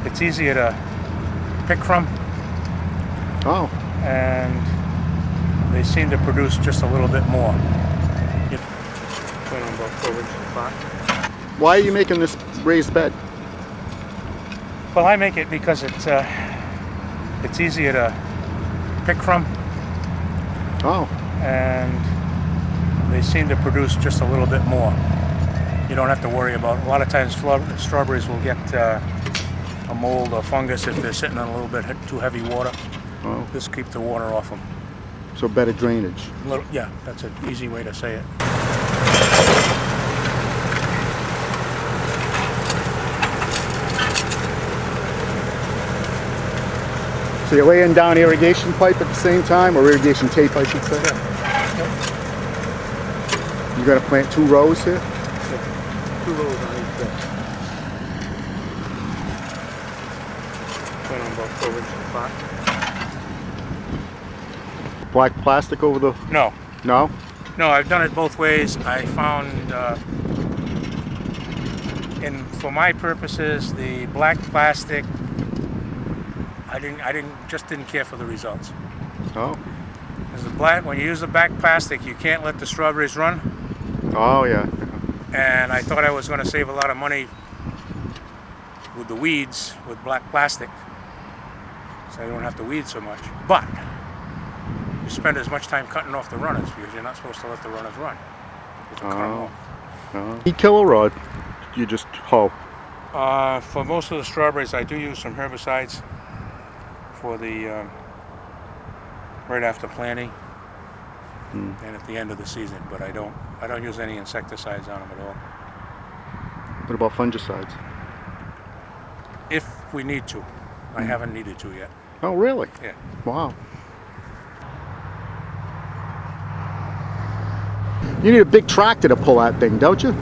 It's easier to pick from. Oh. And they seem to produce just a little bit more. Why are you making this raised bed? Well, I make it because it's easier to pick from. Oh. And they seem to produce just a little bit more. You don't have to worry about, a lot of times strawberries will get a mold or fungus if they're sitting on a little bit too heavy water. Oh. Just keep the water off them. So better drainage. Yeah, that's an easy way to say it. So you're laying down irrigation pipe at the same time, or irrigation tape, I should say? Yeah. You're going to plant 2 rows here? 2 rows on each bed. Plant on both coverage and pot. Black plastic over the... No. No? No, I've done it both ways. I found, for my purposes, the black plastic, I didn't care for the results. Oh. Because when you use the black plastic, you can't let the strawberries run. Oh, yeah. And I thought I was going to save a lot of money with the weeds with black plastic, so I don't have to weed so much. But you spend as much time cutting off the runners because you're not supposed to let the runners run. You cut them off. Oh. You kill a rod, you just hoe? For most of the strawberries, I do use some herbicides for the right after planting and at the end of the season, but I don't use any insecticides on them at all. What about fungicides? If we need to. I haven't needed to yet. Oh, really? Yeah. Wow. You need a big tractor to pull that thing, don't you?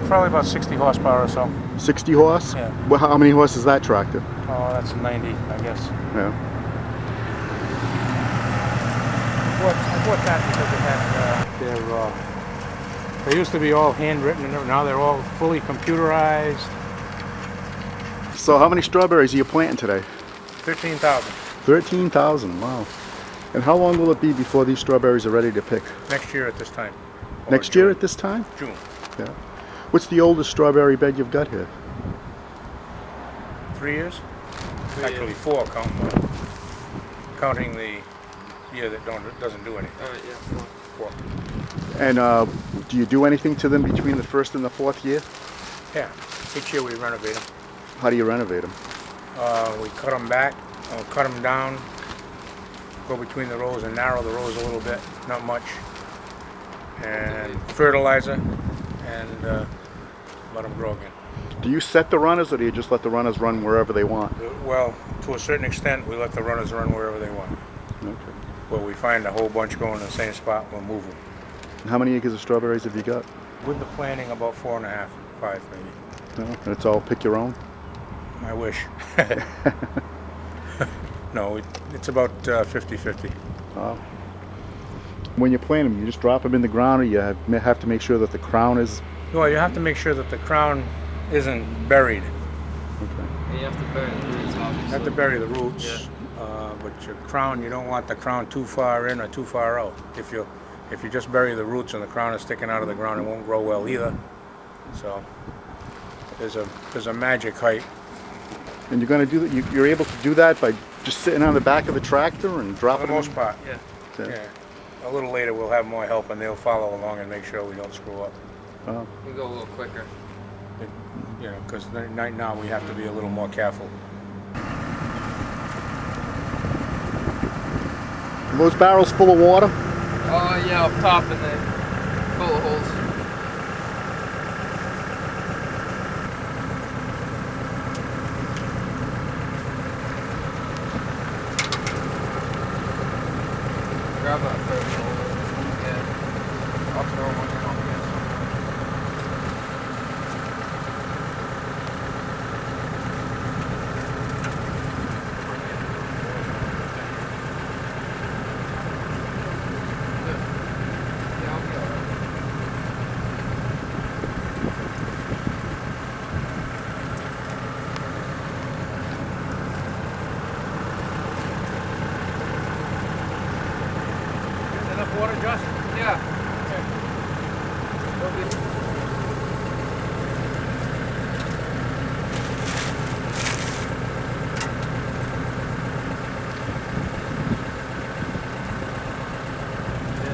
Probably about 60 horsepower or so. 60 horse? Yeah. Well, how many horses is that tractor? Oh, that's 90, I guess. Yeah. I bought that because it had they used to be all handwritten, and now they're all fully computerized. So how many strawberries are you planting today? 13,000. 13,000, wow. And how long will it be before these strawberries are ready to pick? Next year at this time. Next year at this time? June. Yeah. What's the oldest strawberry bed you've got here? 3 years? Actually 4, counting the year that doesn't do anything. Yeah, 4. 4. And do you do anything to them between the 1st and the 4th year? Yeah. Each year we renovate them. How do you renovate them? We cut them back, cut them down, go between the rows and narrow the rows a little bit, not much, and fertilizer, and let them grow again. Do you set the runners, or do you just let the runners run wherever they want? Well, to a certain extent, we let the runners run wherever they want. Okay. Where we find a whole bunch going in the same spot, we'll move them. And how many acres of strawberries have you got? With the planting, about 4.5, 5 maybe. No, and it's all pick your own? I wish. No, it's about 50-50. Wow. When you plant them, you just drop them in the ground, or you have to make sure that the crown is... Well, you have to make sure that the crown isn't buried. Okay. And you have to bury the roots, obviously. You have to bury the roots, Yeah. but your crown, you don't want the crown too far in or too far out. If you just bury the roots and the crown is sticking out of the ground, it won't grow well either. So there's a magic height. And you're going to do that. You're able to do that by just sitting on the back of the tractor and For dropping the most part, Yeah. yeah. A little later we'll have more help and they'll follow along and make sure we don't screw up. Oh. We go a little quicker. Because right now we have to be a little more careful. Are those barrels full of water? Yeah, up top and then full of holes. Grab that first hole. Yeah. I'll throw one in on the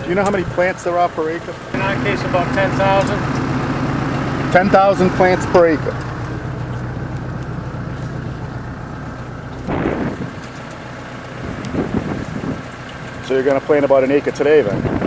Do you know how many plants there are per acre? In our case, about 10,000. 10,000 plants per acre. So you're going to plant about an acre today then?